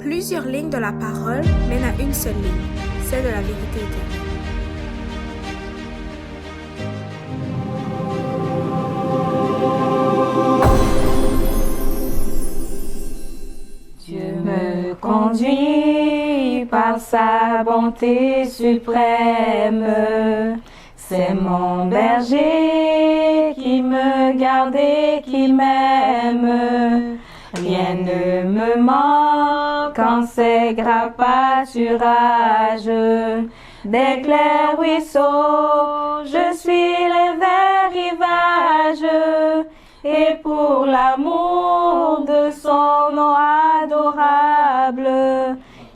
Plusieurs lignes de la parole mènent à une seule ligne, celle de la vérité éternelle. Dieu me conduit par sa bonté suprême. C'est mon berger qui me garde et qui m'aime. Rien ne me manque en ses grands pâturages. Des clairs ruisseaux, je suis les verts rivages. Et pour l'amour de son nom adorable,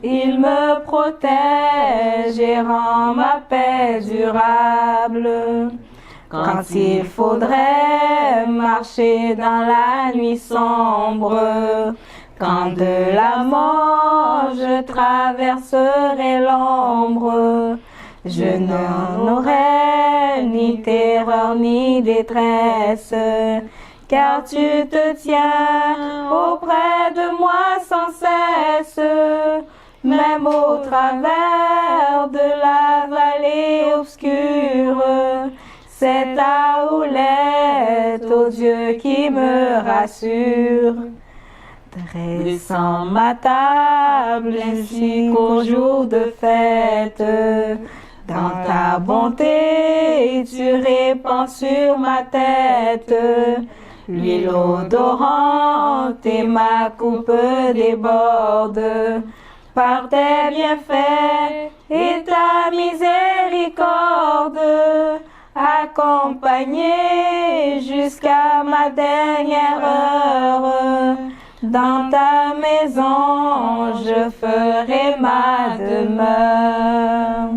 il me protège et rend ma paix durable. Quand il faudrait marcher dans la nuit sombre, quand de la mort je traverserai l'ombre, je n'en aurai ni terreur ni détresse, car tu te tiens auprès de moi sans cesse. Même au travers de la vallée obscure, c'est ta houlette, ô Dieu, qui me rassure. Dressant ma table ainsi qu'au jour de fête, dans ta bonté, tu répands sur ma tête l'huile odorante et ma coupe déborde. Par tes bienfaits et ta miséricorde, accompagné jusqu'à ma dernière heure. Dans ta maison, je ferai ma demeure.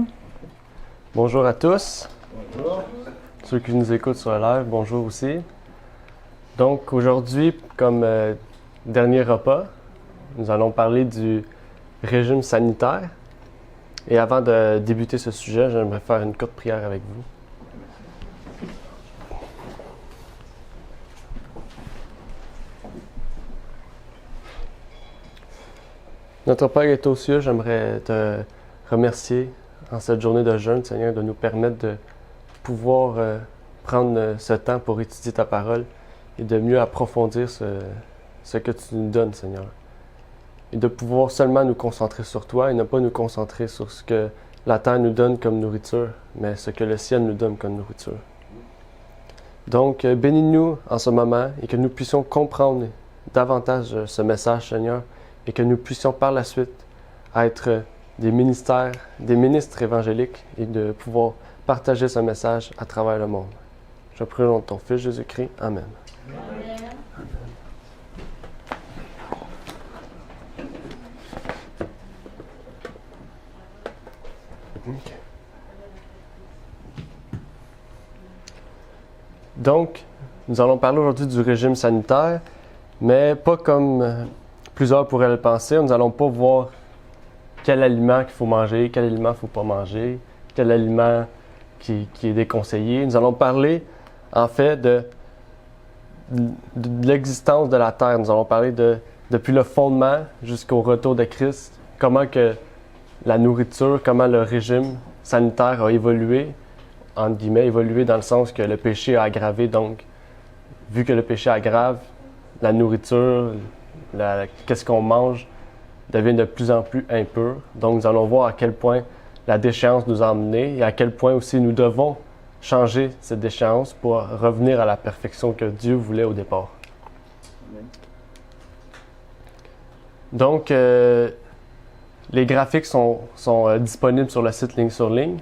Bonjour à tous. Bonjour. Ceux qui nous écoutent sur le live, bonjour aussi. Donc aujourd'hui, comme dernier repas, nous allons parler du régime sanitaire. Et avant de débuter ce sujet, j'aimerais faire une courte prière avec vous. Notre Père est aux cieux, j'aimerais te remercier en cette journée de jeûne, Seigneur, de nous permettre de pouvoir prendre ce temps pour étudier ta parole et de mieux approfondir ce que tu nous donnes, Seigneur. Et de pouvoir seulement nous concentrer sur toi et ne pas nous concentrer sur ce que la terre nous donne comme nourriture, mais ce que le ciel nous donne comme nourriture. Donc, bénis-nous en ce moment et que nous puissions comprendre davantage ce message, Seigneur, et que nous puissions par la suite être des ministres évangéliques et de pouvoir partager ce message à travers le monde. Je prie au nom de ton Fils Jésus-Christ. Amen. Amen. Okay. Donc, nous allons parler aujourd'hui du régime sanitaire, mais pas comme plusieurs pourraient le penser. Nous n'allons pas voir quel aliment qu'il faut manger, quel aliment il ne faut pas manger, quel aliment qui est déconseillé. Nous allons parler, en fait, de l'existence de la Terre. Nous allons parler depuis le fondement jusqu'au retour de Christ, comment que la nourriture, comment le régime sanitaire a évolué, entre guillemets, évolué dans le sens que le péché a aggravé. Donc, vu que le péché aggrave, la nourriture, qu'est-ce qu'on mange devient de plus en plus impur. Donc, nous allons voir à quel point la déchéance nous a emmenés et à quel point aussi nous devons changer cette déchéance pour revenir à la perfection que Dieu voulait au départ. Donc, les graphiques sont disponibles sur le site Ligne sur Ligne.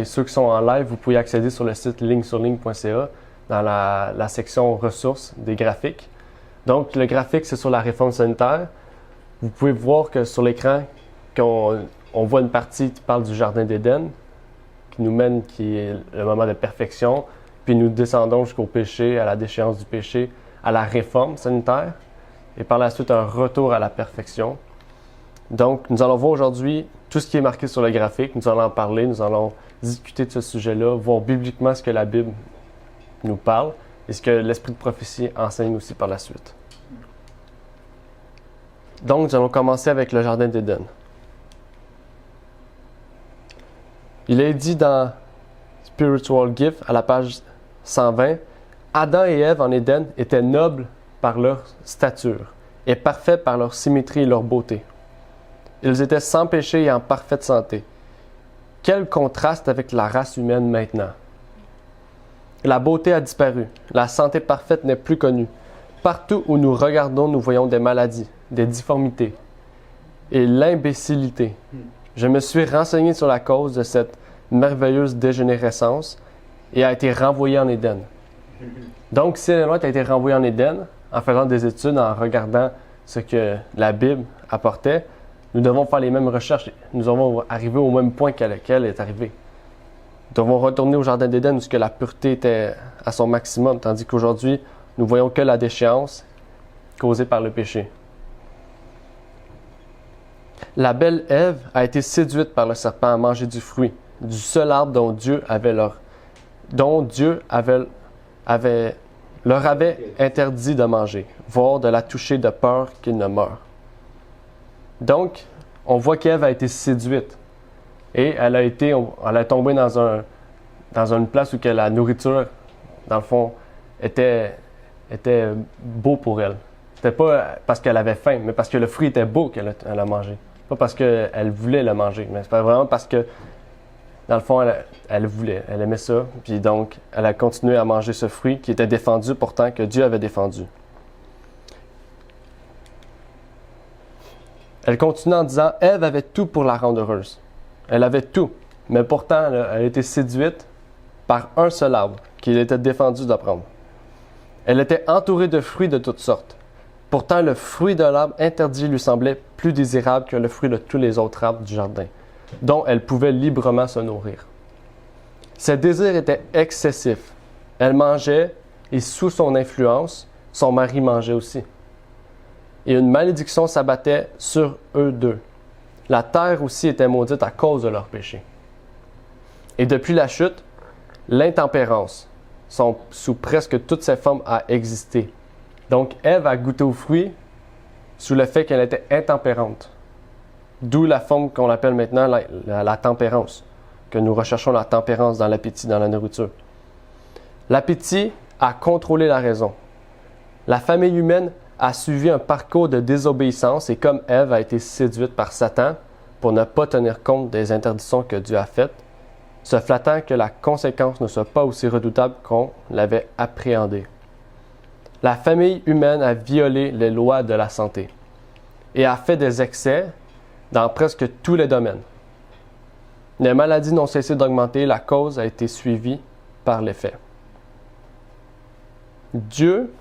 Ceux qui sont en live, vous pouvez accéder sur le site lignesurligne.ca dans la section ressources des graphiques. Donc, le graphique, c'est sur la réforme sanitaire. Vous pouvez voir que sur l'écran, on voit une partie qui parle du Jardin d'Éden, qui est le moment de perfection, puis nous descendons jusqu'au péché, à la déchéance du péché, à la réforme sanitaire, et par la suite un retour à la perfection. Donc, nous allons voir aujourd'hui tout ce qui est marqué sur le graphique, nous allons en parler, nous allons discuter de ce sujet-là, voir bibliquement ce que la Bible nous parle, et ce que l'esprit de prophétie enseigne aussi par la suite. Donc, nous allons commencer avec le Jardin d'Éden. Il est dit dans Spiritual Gift, à la page 120, Adam et Ève en Éden étaient nobles par leur stature et parfaits par leur symétrie et leur beauté. Ils étaient sans péché et en parfaite santé. Quel contraste avec la race humaine maintenant. La beauté a disparu, la santé parfaite n'est plus connue. Partout où nous regardons, nous voyons des maladies, des difformités et l'imbécilité. Je me suis renseigné sur la cause de cette merveilleuse dégénérescence et a été renvoyé en Éden. Donc, si Ellen White a été renvoyé en Éden, en faisant des études, en regardant ce que la Bible apportait, nous devons faire les mêmes recherches. Nous devons arriver au même point qu'elle est arrivée. Nous devons retourner au Jardin d'Éden où la pureté était à son maximum, tandis qu'aujourd'hui, nous voyons que la déchéance causée par le péché. La belle Ève a été séduite par le serpent à manger du fruit, du seul arbre dont Dieu leur avait interdit de manger, voire de la toucher de peur qu'ils ne meurent. Donc, on voit qu'Ève a été séduite et elle est tombée dans une place où que la nourriture, dans le fond, était beau pour elle. C'était pas parce qu'elle avait faim, mais parce que le fruit était beau qu'elle a mangé. Pas parce qu'elle voulait le manger, mais c'est vraiment parce que, dans le fond, elle voulait, elle aimait ça. Puis donc, elle a continué à manger ce fruit qui était défendu pourtant, que Dieu avait défendu. Elle continue en disant, Ève avait tout pour la rendre heureuse. Elle avait tout, mais pourtant, elle a été séduite par un seul arbre qu'il était défendu de prendre. Elle était entourée de fruits de toutes sortes. Pourtant, le fruit de l'arbre interdit lui semblait plus désirable que le fruit de tous les autres arbres du jardin, dont elle pouvait librement se nourrir. Ses désirs étaient excessifs. Elle mangeait et sous son influence, son mari mangeait aussi. Et une malédiction s'abattait sur eux deux. La terre aussi était maudite à cause de leur péché. Et depuis la chute, l'intempérance sous presque toutes ses formes a existé. Donc, Ève a goûté aux fruits sous le fait qu'elle était intempérante. D'où la forme qu'on appelle maintenant la tempérance, que nous recherchons la tempérance dans l'appétit, dans la nourriture. L'appétit a contrôlé la raison. La famille humaine a suivi un parcours de désobéissance et comme Ève a été séduite par Satan pour ne pas tenir compte des interdictions que Dieu a faites, se flattant que la conséquence ne soit pas aussi redoutable qu'on l'avait appréhendé. La famille humaine a violé les lois de la santé et a fait des excès dans presque tous les domaines. Les maladies n'ont cessé d'augmenter, la cause a été suivie par l'effet. Dieu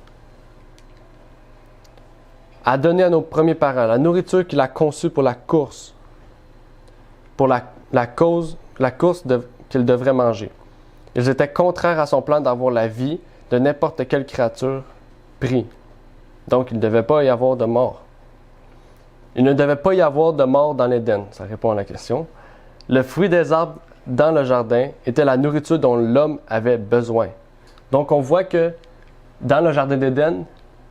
a donné à nos premiers parents la nourriture qu'il a conçue pour la course, la course qu'ils devraient manger. Ils étaient contraires à son plan d'avoir la vie de n'importe quelle créature pris. Donc, il ne devait pas y avoir de mort. Il ne devait pas y avoir de mort dans l'Éden. Ça répond à la question. Le fruit des arbres dans le jardin était la nourriture dont l'homme avait besoin. Donc, on voit que dans le jardin d'Éden,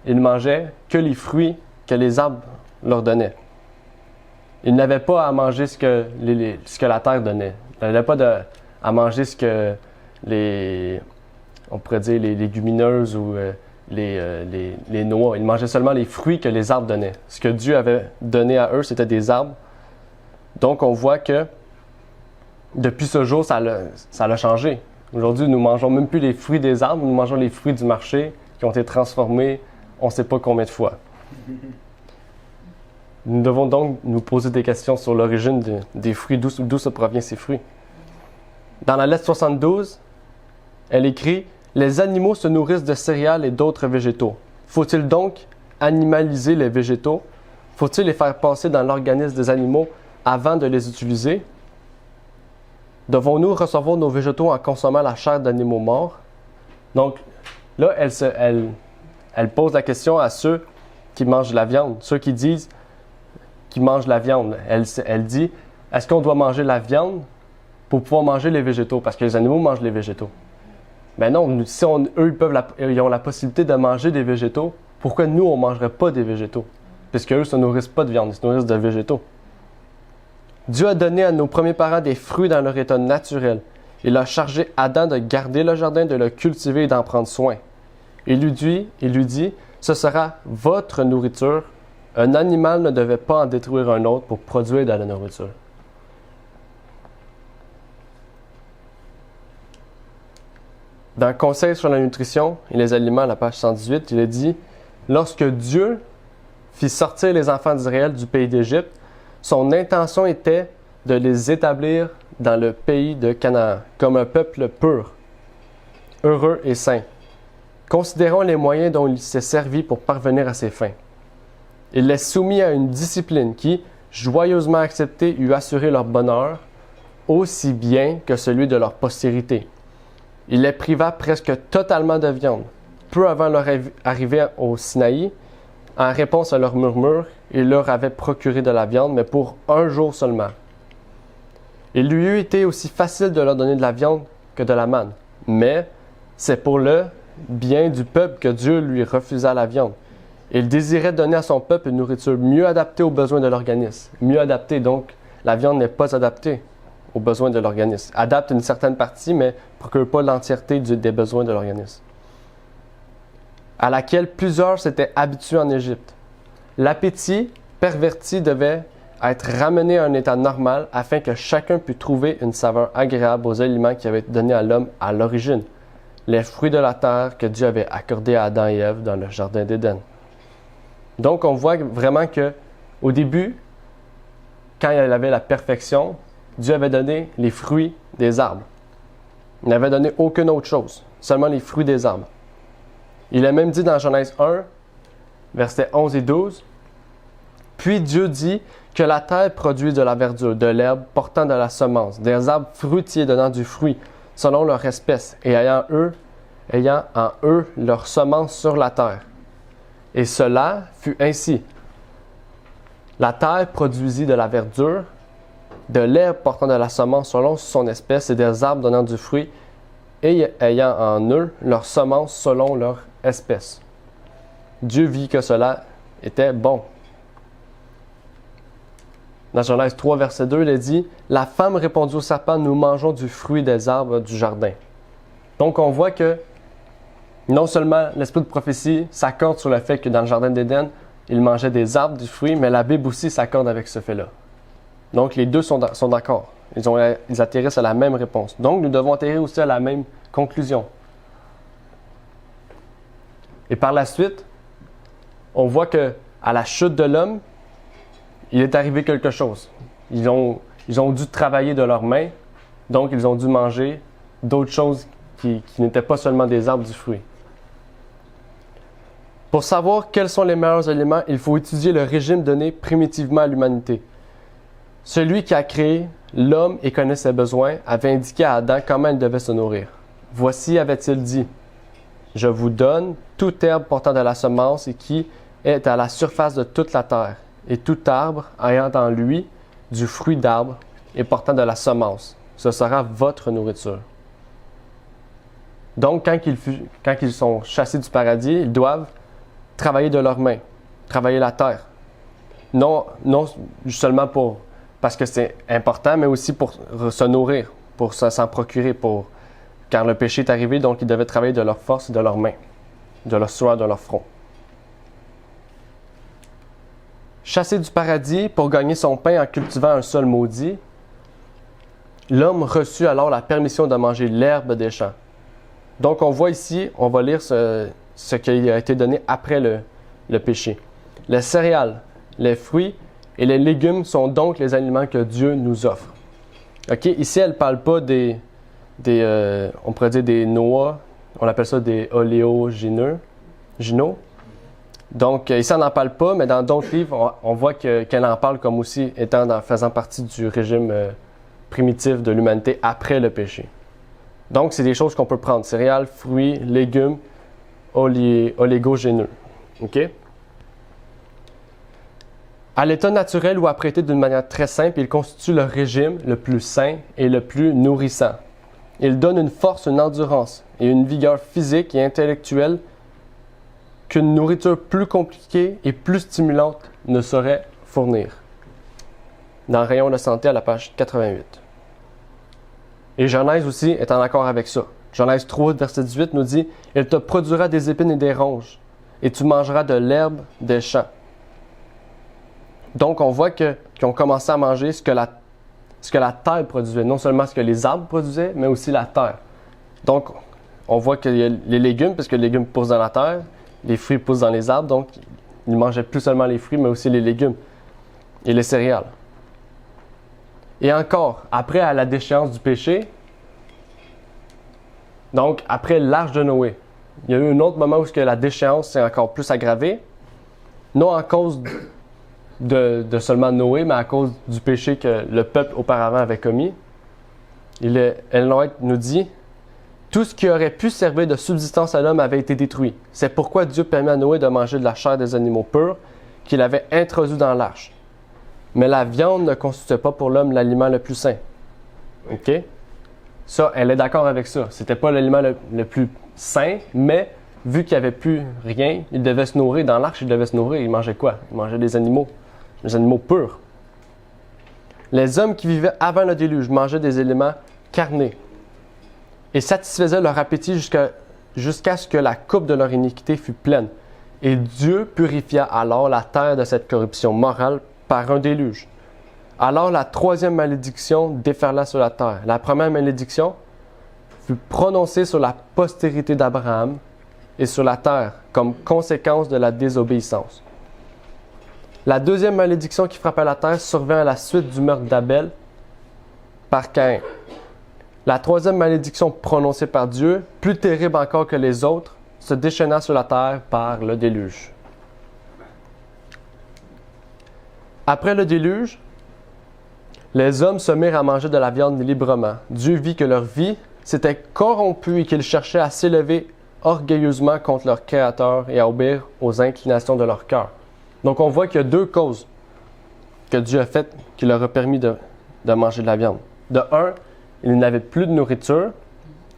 ils mangeaient que les fruits que les arbres leur donnaient. Ils n'avaient pas à manger ce que la terre donnait. Ils n'avaient pas à manger ce que on pourrait dire les légumineuses ou les noix. Ils mangeaient seulement les fruits que les arbres donnaient. Ce que Dieu avait donné à eux, c'était des arbres. Donc, on voit que depuis ce jour, ça l'a changé. Aujourd'hui, nous ne mangeons même plus les fruits des arbres, nous mangeons les fruits du marché qui ont été transformés on ne sait pas combien de fois. Nous devons donc nous poser des questions sur l'origine des fruits, d'où se proviennent ces fruits. Dans la lettre 72, elle écrit « Les animaux se nourrissent de céréales et d'autres végétaux. Faut-il donc animaliser les végétaux? Faut-il les faire passer dans l'organisme des animaux avant de les utiliser? Devons-nous recevoir nos végétaux en consommant la chair d'animaux morts? » Donc, là, elle pose la question à ceux qui mangent de la viande, ceux qui disent qu'ils mangent de la viande. Elle dit, est-ce qu'on doit manger la viande pour pouvoir manger les végétaux? Parce que les animaux mangent les végétaux. Ben non, si eux, ils ont la possibilité de manger des végétaux, pourquoi nous, on ne mangerait pas des végétaux? puisque eux ne se nourrissent pas de viande, ils se nourrissent de végétaux. Dieu a donné à nos premiers parents des fruits dans leur état naturel. Il a chargé Adam de garder le jardin, de le cultiver et d'en prendre soin. Il lui dit, ce sera votre nourriture. Un animal ne devait pas en détruire un autre pour produire de la nourriture. Dans Conseil sur la nutrition et les aliments, à la page 118, il est dit « Lorsque Dieu fit sortir les enfants d'Israël du pays d'Égypte, son intention était de les établir dans le pays de Canaan, comme un peuple pur, heureux et saint. Considérons les moyens dont il s'est servi pour parvenir à ses fins. Il les soumit à une discipline qui, joyeusement acceptée, eût assuré leur bonheur, aussi bien que celui de leur postérité. Il les priva presque totalement de viande. Peu avant leur arrivée au Sinaï, en réponse à leurs murmures, il leur avait procuré de la viande, mais pour un jour seulement. Il lui eût été aussi facile de leur donner de la viande que de la manne, mais c'est pour le bien du peuple que Dieu lui refusa la viande. Il désirait donner à son peuple une nourriture mieux adaptée aux besoins de l'organisme. Mieux adaptée, donc la viande n'est pas adaptée aux besoins de l'organisme. Adapte une certaine partie, mais ne procure pas l'entièreté des besoins de l'organisme. À laquelle plusieurs s'étaient habitués en Égypte. L'appétit perverti devait être ramené à un état normal afin que chacun pût trouver une saveur agréable aux aliments qui avaient été donnés à l'homme à l'origine, les fruits de la terre que Dieu avait accordés à Adam et Ève dans le jardin d'Éden. Donc on voit vraiment que au début, quand il avait la perfection, Dieu avait donné les fruits des arbres. Il n'avait donné aucune autre chose, seulement les fruits des arbres. Il a même dit dans Genèse 1, versets 11 et 12, « Puis Dieu dit que la terre produit de la verdure, de l'herbe portant de la semence, des arbres fruitiers donnant du fruit, selon leur espèce, et ayant en eux leur semence sur la terre. Et cela fut ainsi. La terre produisit de la verdure, de l'herbe portant de la semence selon son espèce, et des arbres donnant du fruit, et ayant en eux leur semence selon leur espèce. Dieu vit que cela était bon. » Dans Genèse 3, verset 2, il est dit « La femme répondit au serpent, nous mangeons du fruit des arbres du jardin. » Donc on voit que non seulement l'esprit de prophétie s'accorde sur le fait que dans le jardin d'Éden, il mangeait des arbres, du fruit, mais la Bible aussi s'accorde avec ce fait-là. Donc les deux sont d'accord. Ils atterrissent à la même réponse. Donc nous devons atterrir aussi à la même conclusion. Et par la suite, on voit que à la chute de l'homme, il est arrivé quelque chose. Ils ont dû travailler de leurs mains, donc ils ont dû manger d'autres choses qui n'étaient pas seulement des arbres du fruit. Pour savoir quels sont les meilleurs aliments, il faut étudier le régime donné primitivement à l'humanité. Celui qui a créé l'homme et connaît ses besoins avait indiqué à Adam comment il devait se nourrir. Voici, avait-il dit, « Je vous donne toute herbe portant de la semence et qui est à la surface de toute la terre, et tout arbre ayant en lui du fruit d'arbre et portant de la semence. Ce sera votre nourriture. » Donc, quand ils sont chassés du paradis, ils doivent travailler de leurs mains, travailler la terre. Non seulement parce que c'est important, mais aussi pour se nourrir, pour s'en procurer, car le péché est arrivé, donc ils devaient travailler de leur force et de leurs mains, de leur sueur, de leur front. Chassé du paradis pour gagner son pain en cultivant un sol maudit, l'homme reçut alors la permission de manger l'herbe des champs. Donc on voit ici, on va lire ce qui a été donné après le péché. Les céréales, les fruits et les légumes sont donc les aliments que Dieu nous offre. Okay? Ici, elle ne parle pas on pourrait dire des noix, on appelle ça des oléogineux. Donc, ici, on n'en parle pas, mais dans d'autres livres, on voit qu'elle en parle comme aussi faisant partie du régime primitif de l'humanité après le péché. Donc, c'est des choses qu'on peut prendre. Céréales, fruits, légumes, olégogéneux. OK? À l'état naturel ou apprêté d'une manière très simple, il constitue le régime le plus sain et le plus nourrissant. Il donne une force, une endurance et une vigueur physique et intellectuelle qu'une nourriture plus compliquée et plus stimulante ne saurait fournir. Dans le rayon de santé à la page 88. Et Genèse aussi est en accord avec ça. Genèse 3, verset 18 nous dit « Il te produira des épines et des ronges, et tu mangeras de l'herbe des champs. » Donc, on voit qu'ils ont commencé à manger ce que la terre produisait. Non seulement ce que les arbres produisaient, mais aussi la terre. Donc, on voit qu'il y a les légumes, parce que les légumes poussent dans la terre, les fruits poussent dans les arbres, donc ils mangeaient plus seulement les fruits, mais aussi les légumes et les céréales. Et encore, après à la déchéance du péché, donc après l'arche de Noé, il y a eu un autre moment où la déchéance s'est encore plus aggravée, non à cause de seulement Noé, mais à cause du péché que le peuple auparavant avait commis. Ellen White nous dit « Tout ce qui aurait pu servir de subsistance à l'homme avait été détruit. C'est pourquoi Dieu permet à Noé de manger de la chair des animaux purs qu'il avait introduits dans l'arche. Mais la viande ne constituait pas pour l'homme l'aliment le plus sain. » OK? Ça, elle est d'accord avec ça. C'était pas l'aliment le plus sain, mais vu qu'il n'y avait plus rien, il devait se nourrir. Dans l'arche, il devait se nourrir. Il mangeait quoi? Il mangeait des animaux purs. Les hommes qui vivaient avant le déluge mangeaient des éléments carnés et satisfaisaient leur appétit jusqu'à ce que la coupe de leur iniquité fût pleine. Et Dieu purifia alors la terre de cette corruption morale par un déluge. Alors la troisième malédiction déferla sur la terre. La première malédiction fut prononcée sur la postérité d'Abraham et sur la terre comme conséquence de la désobéissance. La deuxième malédiction qui frappa la terre survint à la suite du meurtre d'Abel par Caïn. La troisième malédiction prononcée par Dieu, plus terrible encore que les autres, se déchaîna sur la terre par le déluge. Après le déluge, les hommes se mirent à manger de la viande librement. Dieu vit que leur vie s'était corrompue et qu'ils cherchaient à s'élever orgueilleusement contre leur Créateur et à obéir aux inclinations de leur cœur. Donc on voit qu'il y a deux causes que Dieu a faites qui leur a permis de manger de la viande. De un, ils n'avaient plus de nourriture,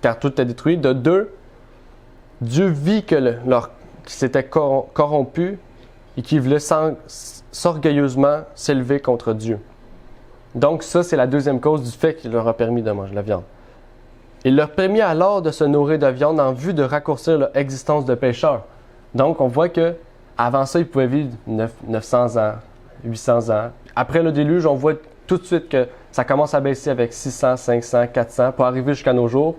car tout est détruit. De deux, Dieu vit qu'ils s'étaient corrompus et qu'ils voulaient s'orgueilleusement s'élever contre Dieu. Donc ça, c'est la deuxième cause du fait qu'il leur a permis de manger de la viande. Il leur permit alors de se nourrir de viande en vue de raccourcir leur existence de pécheurs. Donc on voit que avant ça, ils pouvaient vivre 900 ans, 800 ans. Après le déluge, on voit tout de suite que ça commence à baisser avec 600, 500, 400, pour arriver jusqu'à nos jours,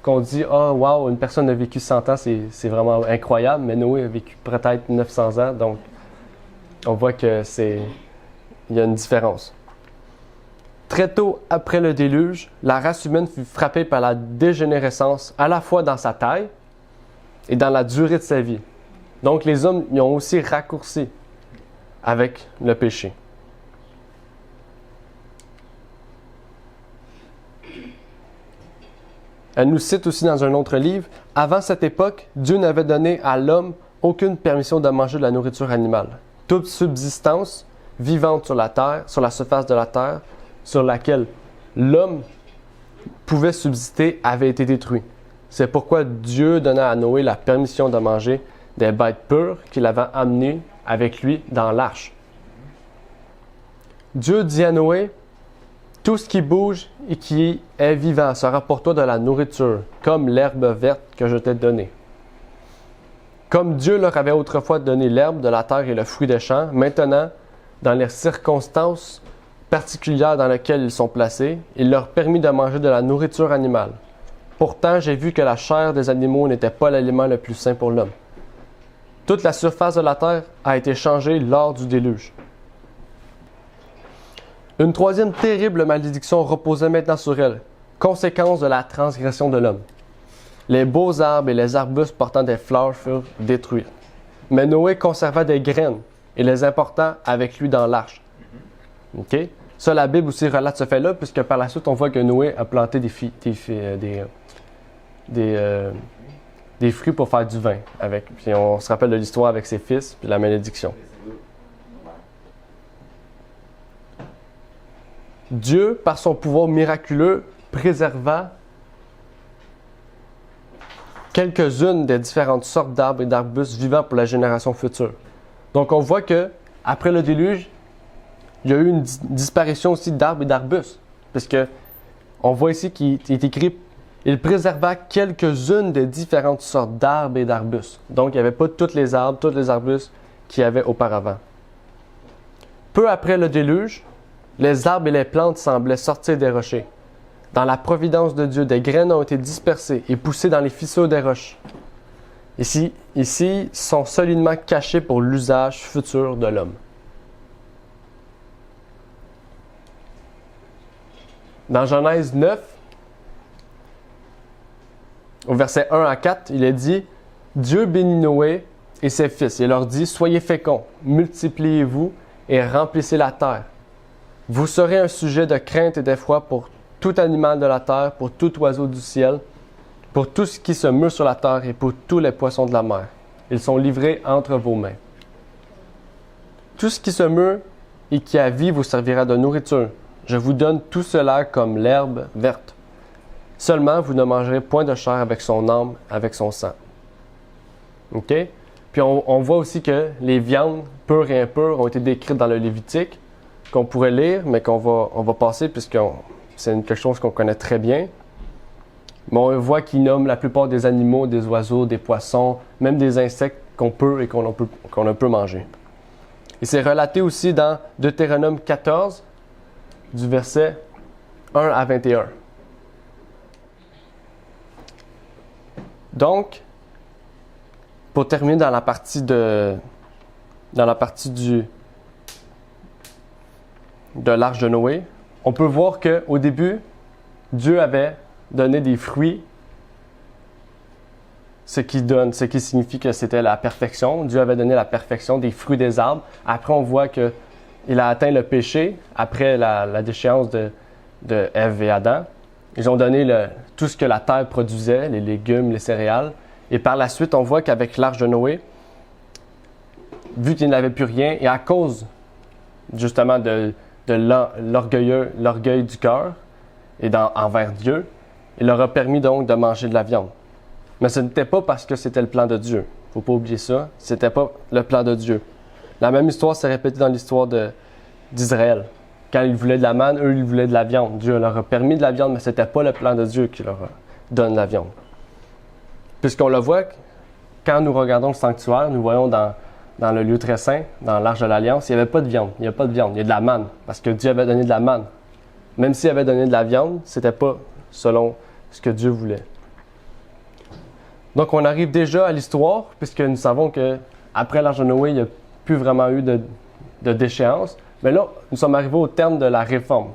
qu'on dit « Ah, oh, wow, une personne a vécu 100 ans, c'est vraiment incroyable, mais Noé a vécu peut-être 900 ans. » Donc, on voit qu'il y a une différence. Très tôt après le déluge, la race humaine fut frappée par la dégénérescence, à la fois dans sa taille et dans la durée de sa vie. Donc, les hommes y ont aussi raccourci avec le péché. Elle nous cite aussi dans un autre livre, « Avant cette époque, Dieu n'avait donné à l'homme aucune permission de manger de la nourriture animale. Toute subsistance vivante sur la terre, sur la surface de la terre, sur laquelle l'homme pouvait subsister, avait été détruit. C'est pourquoi Dieu donna à Noé la permission de manger des bêtes pures qu'il avait amenées avec lui dans l'arche. Dieu dit à Noé, « Tout ce qui bouge et qui est vivant sera pour toi de la nourriture, comme l'herbe verte que je t'ai donnée. » Comme Dieu leur avait autrefois donné l'herbe de la terre et le fruit des champs, maintenant, dans les circonstances particulières dans lesquelles ils sont placés, il leur permit de manger de la nourriture animale. Pourtant, j'ai vu que la chair des animaux n'était pas l'aliment le plus sain pour l'homme. Toute la surface de la terre a été changée lors du déluge. Une troisième terrible malédiction reposait maintenant sur elle, conséquence de la transgression de l'homme. Les beaux arbres et les arbustes portant des fleurs furent détruits. Mais Noé conserva des graines et les importa avec lui dans l'arche. Okay? Ça, la Bible aussi relate ce fait-là, puisque par la suite, on voit que Noé a planté des fruits pour faire du vin. Puis on se rappelle de l'histoire avec ses fils, puis la malédiction. Dieu, par son pouvoir miraculeux, préserva quelques-unes des différentes sortes d'arbres et d'arbustes vivants pour la génération future. Donc on voit que après le déluge, il y a eu une disparition aussi d'arbres et d'arbustes. Parce que on voit ici qu'il est écrit « Il préserva quelques-unes des différentes sortes d'arbres et d'arbustes. » Donc, il n'y avait pas tous les arbres, tous les arbustes qu'il y avait auparavant. Peu après le déluge, les arbres et les plantes semblaient sortir des rochers. Dans la providence de Dieu, des graines ont été dispersées et poussées dans les fissures des roches. Ici, sont solidement cachés pour l'usage futur de l'homme. Dans Genèse 9, au verset 1 à 4, il est dit « Dieu bénit Noé et ses fils et leur dit « Soyez féconds, multipliez-vous et remplissez la terre. Vous serez un sujet de crainte et d'effroi pour tout animal de la terre, pour tout oiseau du ciel, pour tout ce qui se meut sur la terre et pour tous les poissons de la mer. Ils sont livrés entre vos mains. Tout ce qui se meut et qui a vie vous servira de nourriture. Je vous donne tout cela comme l'herbe verte. Seulement, vous ne mangerez point de chair avec son âme, avec son sang. » OK? Puis on voit aussi que les viandes pures et impures ont été décrites dans le Lévitique, qu'on pourrait lire, mais on va passer puisque c'est quelque chose qu'on connaît très bien. Mais on voit qu'il nomme la plupart des animaux, des oiseaux, des poissons, même des insectes qu'on peut et qu'on ne peut manger. Et c'est relaté aussi dans Deutéronome 14, du verset 1 à 21. Donc, pour terminer dans la partie de l'arche de Noé, on peut voir qu'au début, Dieu avait donné des fruits, ce qui signifie que c'était la perfection. Dieu avait donné la perfection des fruits des arbres. Après, on voit qu'il a atteint le péché après la déchéance de Ève et Adam. Ils ont donné tout ce que la terre produisait, les légumes, les céréales. Et par la suite, on voit qu'avec l'arche de Noé, vu qu'il n'avait plus rien, et à cause justement de l'orgueil du cœur et envers Dieu, il leur a permis donc de manger de la viande. Mais ce n'était pas parce que c'était le plan de Dieu. Il ne faut pas oublier ça. Ce n'était pas le plan de Dieu. La même histoire s'est répétée dans l'histoire d'Israël. Quand ils voulaient de la manne, eux, ils voulaient de la viande. Dieu leur a permis de la viande, mais ce n'était pas le plan de Dieu qui leur donne la viande. Puisqu'on le voit, quand nous regardons le sanctuaire, nous voyons dans le lieu très saint, dans l'Arche de l'Alliance, il n'y avait pas de viande. Il n'y a pas de viande, il y a de la manne. Parce que Dieu avait donné de la manne. Même s'il avait donné de la viande, ce n'était pas selon ce que Dieu voulait. Donc, on arrive déjà à l'histoire, puisque nous savons qu'après l'Arche de Noé, il n'y a plus vraiment eu de déchéance. Mais là, nous sommes arrivés au terme de la réforme.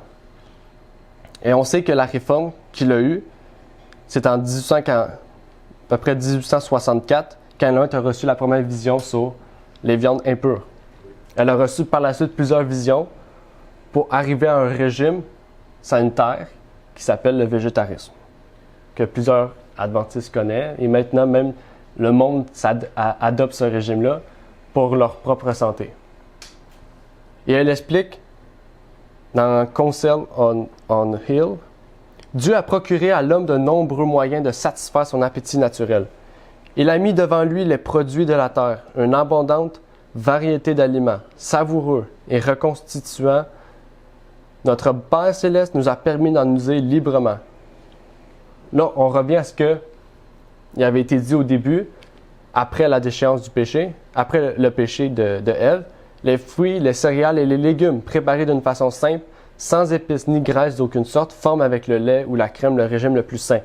Et on sait que la réforme qu'il a eue, c'est en à peu près 1864, quand Noé a reçu la première vision sur les viandes impures. Elle a reçu par la suite plusieurs visions pour arriver à un régime sanitaire qui s'appelle le végétarisme, que plusieurs adventistes connaissent. Et maintenant, même le monde adopte ce régime-là pour leur propre santé. Et elle explique dans Council on Hill, Dieu a procuré à l'homme de nombreux moyens de satisfaire son appétit naturel. Il a mis devant lui les produits de la terre, une abondante variété d'aliments, savoureux et reconstituants. Notre Père céleste nous a permis d'en user librement. Là, on revient à ce qu'il avait été dit au début, après la déchéance du péché, après le péché de Ève, les fruits, les céréales et les légumes préparés d'une façon simple, sans épices ni graisse d'aucune sorte, forment avec le lait ou la crème le régime le plus sain.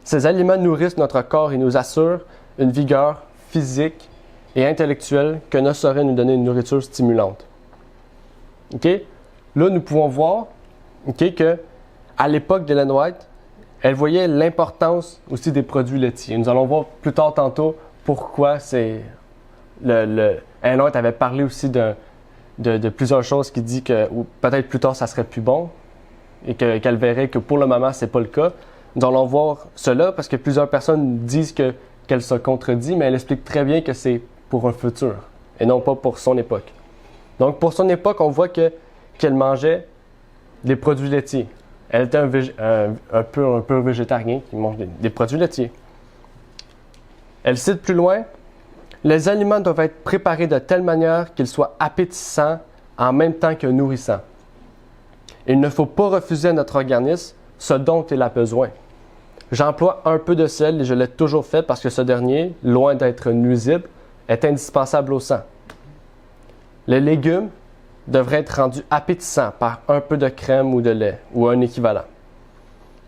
Ces aliments nourrissent notre corps et nous assurent une vigueur physique et intellectuelle que ne saurait nous donner une nourriture stimulante. OK? Là, nous pouvons voir que à l'époque d'Ellen White, elle voyait l'importance aussi des produits laitiers. Nous allons voir plus tard tantôt pourquoi c'est Ellen White avait parlé aussi de plusieurs choses qui dit que peut-être plus tard ça serait plus bon et qu'elle verrait que pour le moment c'est pas le cas. Nous allons voir cela parce que plusieurs personnes disent qu'elle se contredit, mais elle explique très bien que c'est pour un futur et non pas pour son époque. Donc pour son époque, on voit qu'elle mangeait des produits laitiers. Elle était un peu végétarien qui mange des produits laitiers. Elle cite plus loin Les aliments doivent être préparés de telle manière qu'ils soient appétissants en même temps que nourrissants. Il ne faut pas refuser à notre organisme ce dont il a besoin. J'emploie un peu de sel et je l'ai toujours fait parce que ce dernier, loin d'être nuisible, est indispensable au sang. Les légumes devraient être rendus appétissants par un peu de crème ou de lait ou un équivalent.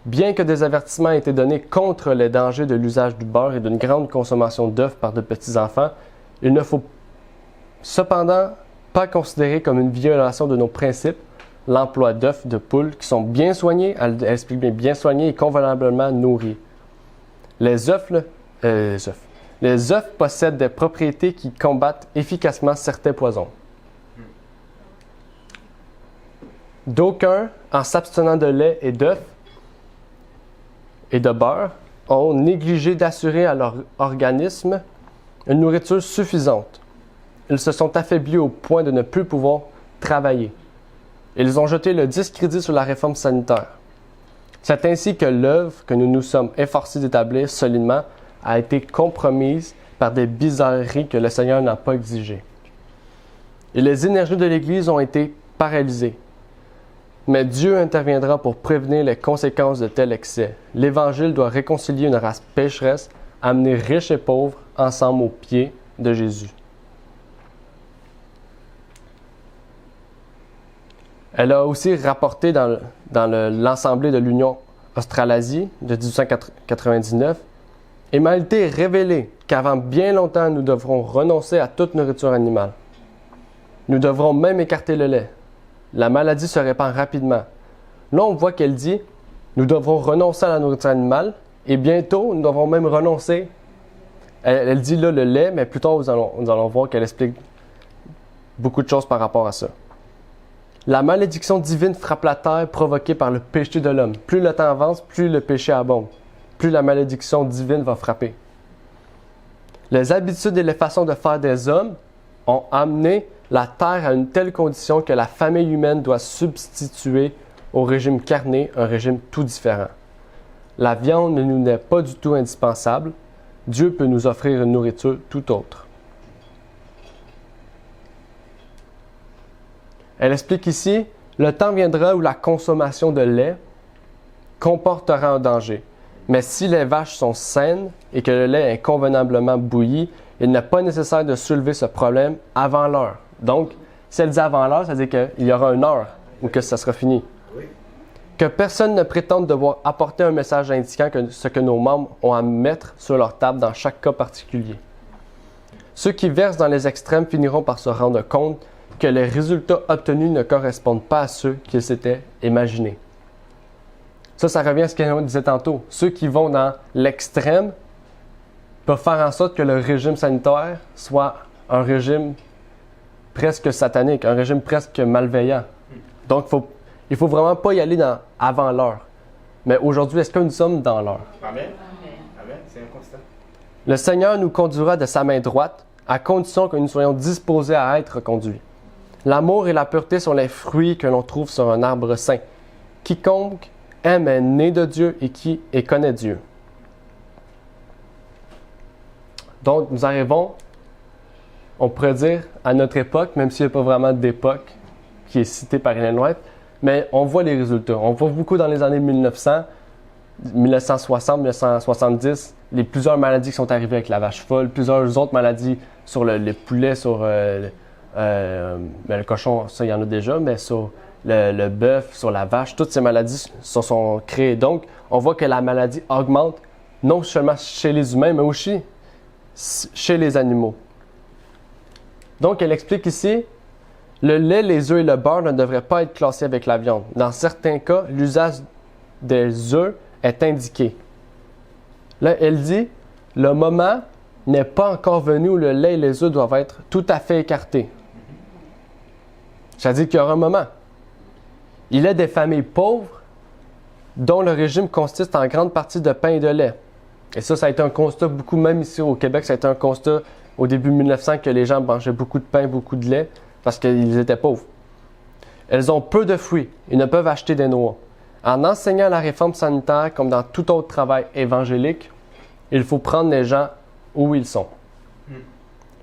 Bien que des avertissements aient été donnés contre les dangers de l'usage du beurre et d'une grande consommation d'œufs par de petits enfants, il ne faut cependant pas considérer comme une violation de nos principes l'emploi d'œufs de poules qui sont bien soignés, elle explique bien soignés et convenablement nourris. Les œufs possèdent des propriétés qui combattent efficacement certains poisons. D'aucuns, en s'abstenant de lait et d'œufs et de beurre, ont négligé d'assurer à leur organisme une nourriture suffisante. Ils se sont affaiblis au point de ne plus pouvoir travailler. Ils ont jeté le discrédit sur la réforme sanitaire. C'est ainsi que l'œuvre que nous nous sommes efforcés d'établir solidement a été compromise par des bizarreries que le Seigneur n'a pas exigées. Et les énergies de l'Église ont été paralysées. Mais Dieu interviendra pour prévenir les conséquences de tel excès. L'Évangile doit réconcilier une race pécheresse, amener riches et pauvres ensemble aux pieds de Jésus. Elle a aussi rapporté dans l'Assemblée de l'Union Australasie de 1899 « Il m'a été révélé qu'avant bien longtemps, nous devrons renoncer à toute nourriture animale. Nous devrons même écarter le lait. La maladie se répand rapidement. » Là, on voit qu'elle dit « Nous devrons renoncer à la nourriture animale et bientôt, nous devrons même renoncer. » Elle dit là le lait, mais plus tard, nous allons voir qu'elle explique beaucoup de choses par rapport à ça. La malédiction divine frappe la terre provoquée par le péché de l'homme. Plus le temps avance, plus le péché abonde. Plus la malédiction divine va frapper. Les habitudes et les façons de faire des hommes ont amené la terre à une telle condition que la famille humaine doit substituer au régime carné un régime tout différent. La viande ne nous est pas du tout indispensable. Dieu peut nous offrir une nourriture tout autre. Elle explique ici, le temps viendra où la consommation de lait comportera un danger. Mais si les vaches sont saines et que le lait est convenablement bouilli, il n'est pas nécessaire de soulever ce problème avant l'heure. Donc, si elle dit avant l'heure, ça veut dire qu'il y aura une heure ou que ça sera fini. Que personne ne prétende devoir apporter un message indiquant ce que nos membres ont à mettre sur leur table dans chaque cas particulier. Ceux qui versent dans les extrêmes finiront par se rendre compte que les résultats obtenus ne correspondent pas à ceux qu'ils s'étaient imaginés. Ça revient à ce qu'on disait tantôt. Ceux qui vont dans l'extrême peuvent faire en sorte que le régime sanitaire soit un régime presque satanique, un régime presque malveillant. Donc, il ne faut vraiment pas y aller avant l'heure. Mais aujourd'hui, est-ce que nous sommes dans l'heure? Amen. Amen. C'est un constat. Le Seigneur nous conduira de sa main droite à condition que nous soyons disposés à être conduits. L'amour et la pureté sont les fruits que l'on trouve sur un arbre saint. Quiconque aime est né de Dieu et connaît Dieu. Donc, nous arrivons, on pourrait dire, à notre époque, même s'il n'y a pas vraiment d'époque qui est citée par Ellen White, mais on voit les résultats. On voit beaucoup dans les années 1900, 1960, 1970, plusieurs maladies qui sont arrivées avec la vache folle, plusieurs autres maladies sur les poulets, sur le cochon, ça il y en a déjà, mais sur le bœuf, sur la vache, toutes ces maladies se sont créées. Donc, on voit que la maladie augmente non seulement chez les humains, mais aussi chez les animaux. Donc, elle explique ici, le lait, les œufs et le beurre ne devraient pas être classés avec la viande. Dans certains cas, l'usage des œufs est indiqué. Là, elle dit, le moment n'est pas encore venu où le lait et les œufs doivent être tout à fait écartés. C'est-à-dire qu'il y aura un moment. Il est des familles pauvres dont le régime consiste en grande partie de pain et de lait. Et ça a été un constat beaucoup, même ici au Québec, ça a été un constat au début 1900 que les gens mangeaient beaucoup de pain, beaucoup de lait parce qu'ils étaient pauvres. Elles ont peu de fruits et ne peuvent acheter des noix. En enseignant la réforme sanitaire comme dans tout autre travail évangélique, il faut prendre les gens où ils sont.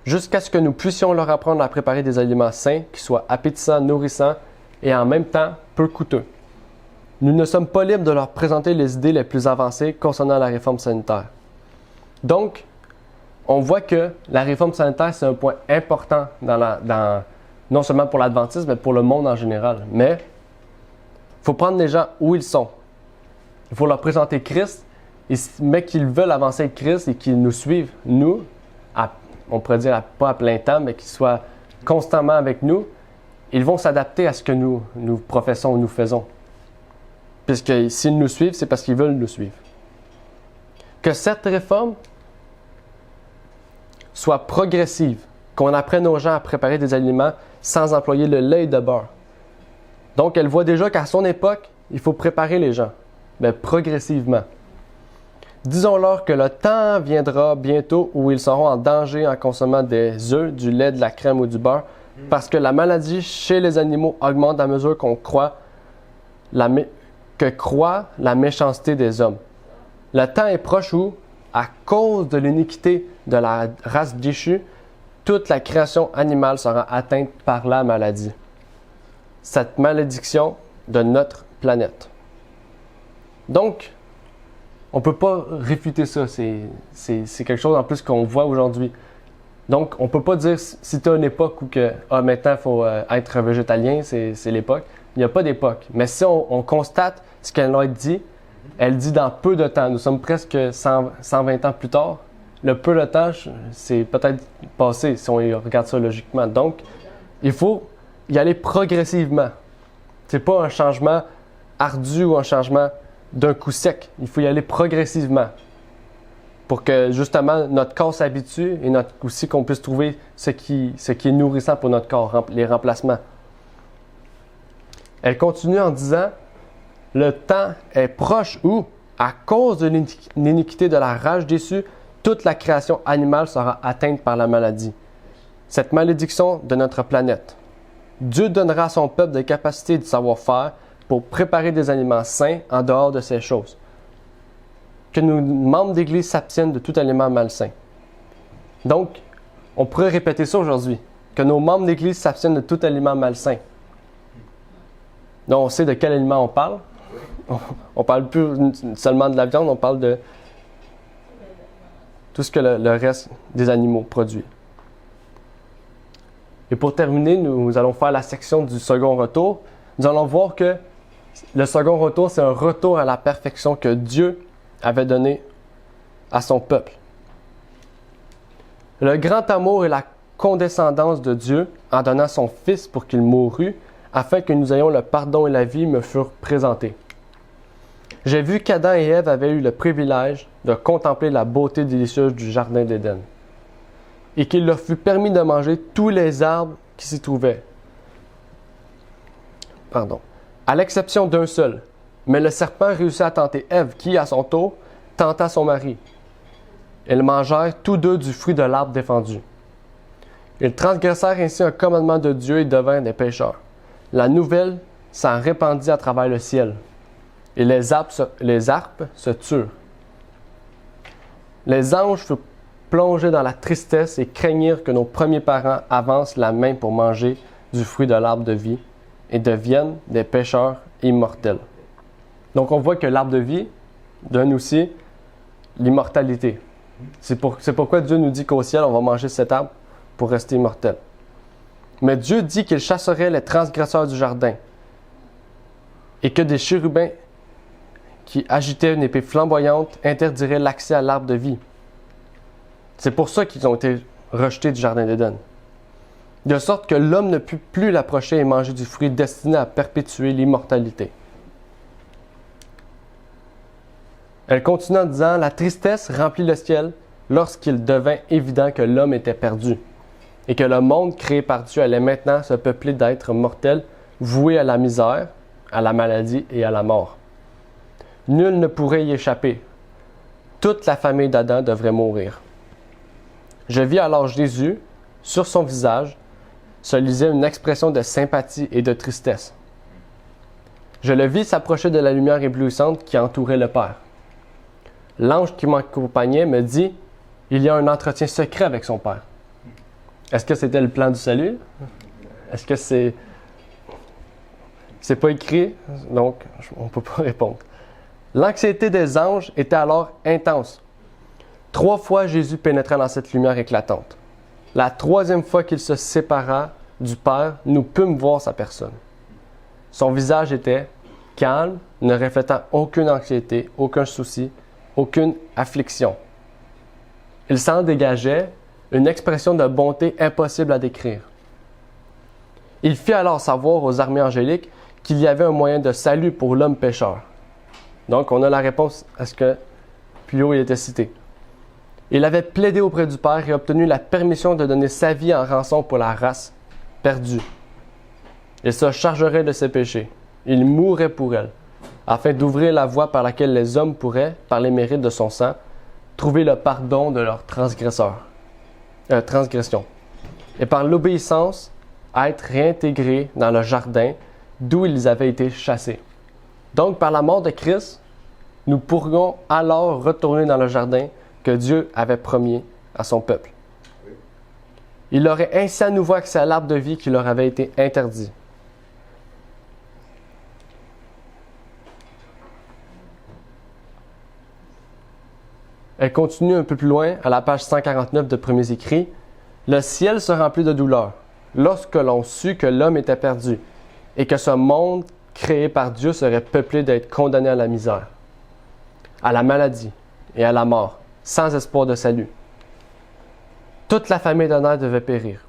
jusqu'à ce que nous puissions leur apprendre à préparer des aliments sains, qui soient appétissants, nourrissants et en même temps peu coûteux. Nous ne sommes pas libres de leur présenter les idées les plus avancées concernant la réforme sanitaire. Donc, on voit que la réforme sanitaire, c'est un point important non seulement pour l'adventisme, mais pour le monde en général. Mais il faut prendre les gens où ils sont. Il faut leur présenter Christ, mais qu'ils veulent avancer avec Christ et qu'ils nous suivent, nous, on pourrait dire pas à plein temps, mais qu'ils soient constamment avec nous. Ils vont s'adapter à ce que nous professons ou nous faisons. Puisque s'ils nous suivent, c'est parce qu'ils veulent nous suivre. Que cette réforme soit progressive, qu'on apprenne aux gens à préparer des aliments sans employer le lait et le beurre. Donc, elle voit déjà qu'à son époque, il faut préparer les gens, mais progressivement. Disons-leur que le temps viendra bientôt où ils seront en danger en consommant des œufs, du lait, de la crème ou du beurre, parce que la maladie chez les animaux augmente à mesure qu'on croit la méchanceté des hommes. Le temps est proche où, à cause de l'iniquité de la race déchue, toute la création animale sera atteinte par la maladie. Cette malédiction de notre planète. Donc, on ne peut pas réfuter ça. C'est quelque chose en plus qu'on voit aujourd'hui. Donc, on ne peut pas dire si tu as une époque où maintenant il faut être végétalien, c'est l'époque. Il n'y a pas d'époque. Mais si on constate ce qu'elle a dit, elle dit dans peu de temps. Nous sommes presque 120 ans plus tard. Le peu de temps, c'est peut-être passé si on regarde ça logiquement. Donc, il faut y aller progressivement. Ce n'est pas un changement ardu ou un changement d'un coup sec. Il faut y aller progressivement pour que justement notre corps s'habitue et aussi qu'on puisse trouver ce qui est nourrissant pour notre corps, les remplacements. Elle continue en disant « Le temps est proche où, à cause de l'iniquité de la rage déçue, toute la création animale sera atteinte par la maladie. Cette malédiction de notre planète. Dieu donnera à son peuple des capacités et du savoir-faire pour préparer des aliments sains en dehors de ces choses. Que nos membres d'Église s'abstiennent de tout aliment malsain. » Donc, on pourrait répéter ça aujourd'hui. Que nos membres d'Église s'abstiennent de tout aliment malsain. Donc, on sait de quel aliment on parle. On parle plus seulement de la viande, on parle de tout ce que le reste des animaux produit. Et pour terminer, nous allons faire la section du second retour. Nous allons voir que le second retour, c'est un retour à la perfection que Dieu avait donné à son peuple. Le grand amour et la condescendance de Dieu en donnant son Fils pour qu'il mourût, afin que nous ayons le pardon et la vie, me furent présentés. J'ai vu qu'Adam et Ève avaient eu le privilège de contempler la beauté délicieuse du jardin d'Éden, et qu'il leur fut permis de manger tous les arbres qui s'y trouvaient. À l'exception d'un seul. Mais le serpent réussit à tenter Ève, qui, à son tour, tenta son mari. Ils mangèrent tous deux du fruit de l'arbre défendu. Ils transgressèrent ainsi un commandement de Dieu et devinrent des pécheurs. La nouvelle s'en répandit à travers le ciel, et les arpes se turent. Les anges furent plongés dans la tristesse et craignirent que nos premiers parents avancent la main pour manger du fruit de l'arbre de vie et deviennent des pécheurs immortels. Donc on voit que l'arbre de vie donne aussi l'immortalité. C'est pourquoi Dieu nous dit qu'au ciel, on va manger cet arbre pour rester immortel. Mais Dieu dit qu'il chasserait les transgresseurs du jardin et que des chérubins qui agitaient une épée flamboyante interdiraient l'accès à l'arbre de vie. C'est pour ça qu'ils ont été rejetés du jardin d'Éden. De sorte que l'homme ne put plus l'approcher et manger du fruit destiné à perpétuer l'immortalité. Elle continue en disant « La tristesse remplit le ciel lorsqu'il devint évident que l'homme était perdu et que le monde créé par Dieu allait maintenant se peupler d'êtres mortels voués à la misère, à la maladie et à la mort. Nul ne pourrait y échapper. Toute la famille d'Adam devrait mourir. Je vis alors Jésus, sur son visage, se lisait une expression de sympathie et de tristesse. Je le vis s'approcher de la lumière éblouissante qui entourait le Père. L'ange qui m'accompagnait me dit « Il y a un entretien secret avec son Père. » Est-ce que c'était le plan du salut? Est-ce que c'est pas écrit? Donc, on ne peut pas répondre. L'anxiété des anges était alors intense. 3 fois, Jésus pénétra dans cette lumière éclatante. La 3e fois qu'il se sépara du Père, nous pûmes voir sa personne. Son visage était calme, ne reflétant aucune anxiété, aucun souci, aucune affliction. Il s'en dégageait une expression de bonté impossible à décrire. Il fit alors savoir aux armées angéliques qu'il y avait un moyen de salut pour l'homme pécheur. Donc, on a la réponse à ce que plus haut il était cité. Il avait plaidé auprès du Père et obtenu la permission de donner sa vie en rançon pour la race perdue. Il se chargerait de ses péchés. Il mourrait pour elle, afin d'ouvrir la voie par laquelle les hommes pourraient, par les mérites de son sang, trouver le pardon de leurs transgressions. Et par l'obéissance, être réintégrés dans le jardin d'où ils avaient été chassés. Donc, par la mort de Christ, nous pourrions alors retourner dans le jardin que Dieu avait promis à son peuple. Il aurait ainsi à nouveau accès à l'arbre de vie qui leur avait été interdit. Elle continue un peu plus loin, à la page 149 de Premiers Écrits. « Le ciel se remplit de douleur lorsque l'on sut que l'homme était perdu et que ce monde créé par Dieu serait peuplé d'être condamné à la misère, à la maladie et à la mort, sans espoir de salut. Toute la famille d'Adam devait périr.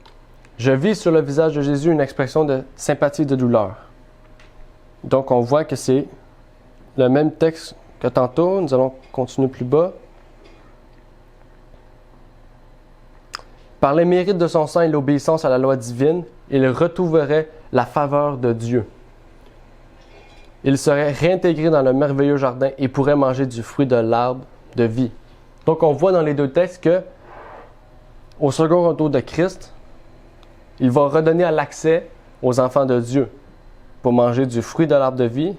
Je vis sur le visage de Jésus une expression de sympathie et de douleur. » Donc on voit que c'est le même texte que tantôt. Nous allons continuer plus bas. Par les mérites de son sang et l'obéissance à la loi divine, il retrouverait la faveur de Dieu. Il serait réintégré dans le merveilleux jardin et pourrait manger du fruit de l'arbre de vie. Donc on voit dans les 2 textes que, au second retour de Christ, il va redonner l'accès aux enfants de Dieu pour manger du fruit de l'arbre de vie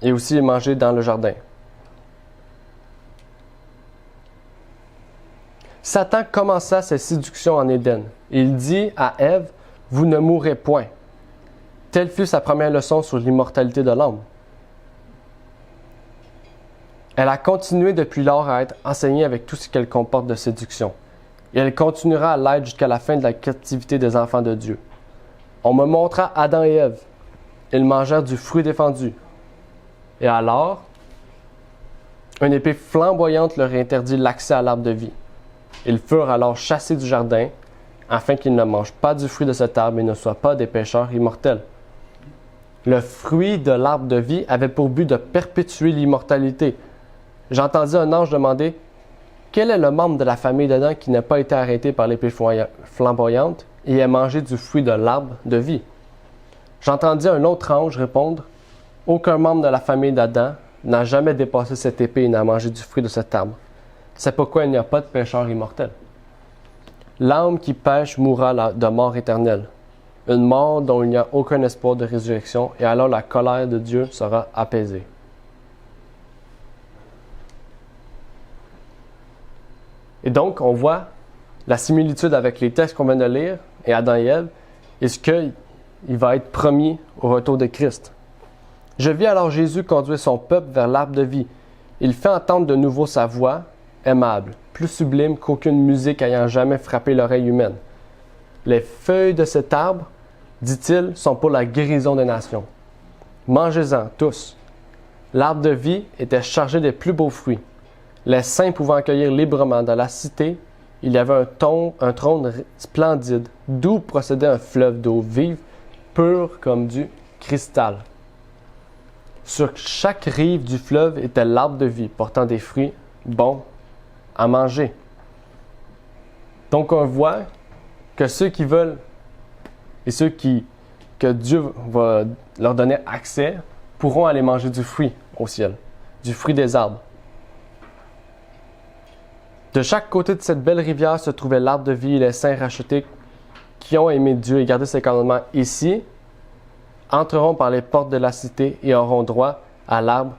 et aussi manger dans le jardin. Satan commença ses séductions en Éden. Il dit à Ève, « Vous ne mourrez point. » Telle fut sa première leçon sur l'immortalité de l'homme. Elle a continué depuis lors à être enseignée avec tout ce qu'elle comporte de séduction. Et elle continuera à l'être jusqu'à la fin de la captivité des enfants de Dieu. On me montra Adam et Ève. Ils mangèrent du fruit défendu. Et alors, une épée flamboyante leur interdit l'accès à l'arbre de vie. Ils furent alors chassés du jardin, afin qu'ils ne mangent pas du fruit de cet arbre et ne soient pas des pécheurs immortels. Le fruit de l'arbre de vie avait pour but de perpétuer l'immortalité. J'entendis un ange demander « Quel est le membre de la famille d'Adam qui n'a pas été arrêté par l'épée flamboyante et a mangé du fruit de l'arbre de vie? » J'entendis un autre ange répondre « Aucun membre de la famille d'Adam n'a jamais dépassé cette épée et n'a mangé du fruit de cet arbre. C'est pourquoi il n'y a pas de pécheur immortel. L'âme qui pêche mourra de mort éternelle, une mort dont il n'y a aucun espoir de résurrection, et alors la colère de Dieu sera apaisée. » Et donc, on voit la similitude avec les textes qu'on vient de lire, et Adam et Ève, et ce qu'il va être promis au retour de Christ. « Je vis alors Jésus conduire son peuple vers l'arbre de vie. Il fait entendre de nouveau sa voix, aimable, plus sublime qu'aucune musique ayant jamais frappé l'oreille humaine. Les feuilles de cet arbre, dit-il, sont pour la guérison des nations. Mangez-en tous. L'arbre de vie était chargé des plus beaux fruits. Les saints pouvaient en cueillir librement. Dans la cité, il y avait un trône splendide, d'où procédait un fleuve d'eau vive, pure comme du cristal. Sur chaque rive du fleuve était l'arbre de vie, portant des fruits bons à manger. Donc on voit que ceux qui veulent et ceux que Dieu va leur donner accès pourront aller manger du fruit au ciel, du fruit des arbres. De chaque côté de cette belle rivière se trouvait l'arbre de vie et les saints rachetés qui ont aimé Dieu et gardé ses commandements ici entreront par les portes de la cité et auront droit à l'arbre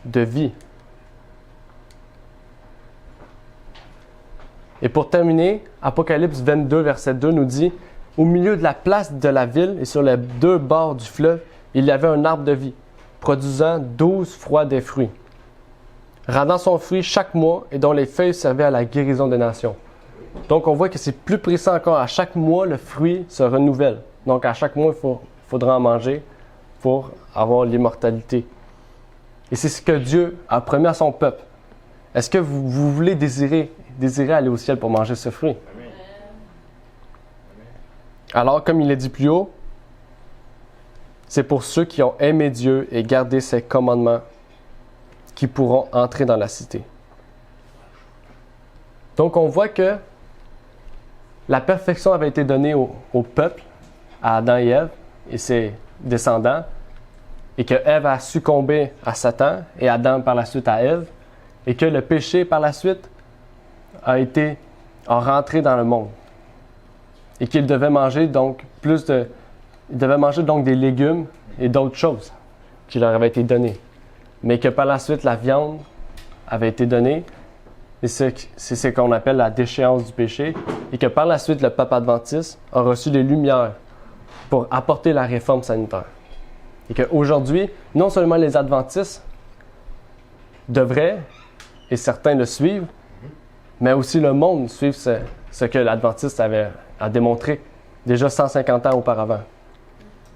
de vie. Et pour terminer, Apocalypse 22, verset 2 nous dit « Au milieu de la place de la ville et sur les deux bords du fleuve, il y avait un arbre de vie, produisant 12 fois des fruits, rendant son fruit chaque mois et dont les feuilles servaient à la guérison des nations. » Donc, on voit que c'est plus précis encore. À chaque mois, le fruit se renouvelle. Donc, à chaque mois, il faudra en manger pour avoir l'immortalité. Et c'est ce que Dieu a promis à son peuple. Est-ce que vous voulez désirer aller au ciel pour manger ce fruit? Amen. Alors, comme il est dit plus haut, c'est pour ceux qui ont aimé Dieu et gardé ses commandements qui pourront entrer dans la cité. Donc, on voit que la perfection avait été donnée au peuple, à Adam et Ève et ses descendants, et que Ève a succombé à Satan et Adam par la suite à Ève, et que le péché par la suite a rentré dans le monde. Et qu'il devait manger donc des légumes et d'autres choses qui leur avaient été données. Mais que par la suite, la viande avait été donnée, et c'est ce qu'on appelle la déchéance du péché, et que par la suite, le peuple adventiste a reçu les lumières pour apporter la réforme sanitaire. Et qu'aujourd'hui, non seulement les adventistes devraient, et certains le suivent, mais aussi le monde suive ce que l'adventiste a démontré déjà 150 ans auparavant.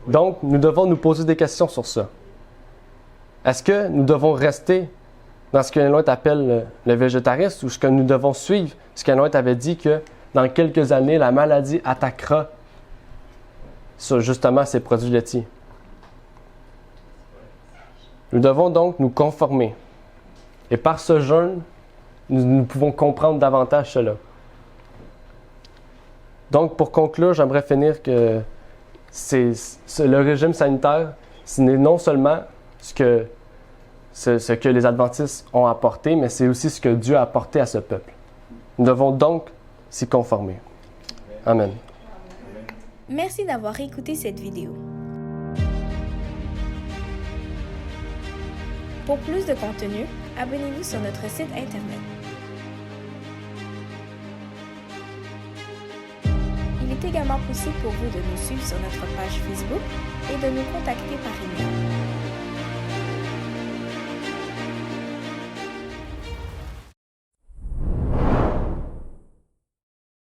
Donc, nous devons nous poser des questions sur ça. Est-ce que nous devons rester dans ce qu'Ellen White appelle le végétarisme, ou est-ce que nous devons suivre ce qu'Ellen White avait dit que dans quelques années, la maladie attaquera sur justement ces produits laitiers? Nous devons donc nous conformer. Et par ce jeûne, nous pouvons comprendre davantage cela. Donc, pour conclure, j'aimerais finir que le régime sanitaire, ce n'est non seulement ce que les adventistes ont apporté, mais c'est aussi ce que Dieu a apporté à ce peuple. Nous devons donc s'y conformer. Amen. Merci d'avoir écouté cette vidéo. Pour plus de contenu, abonnez-vous sur notre site Internet. Il est également possible pour vous de nous suivre sur notre page Facebook et de nous contacter par email.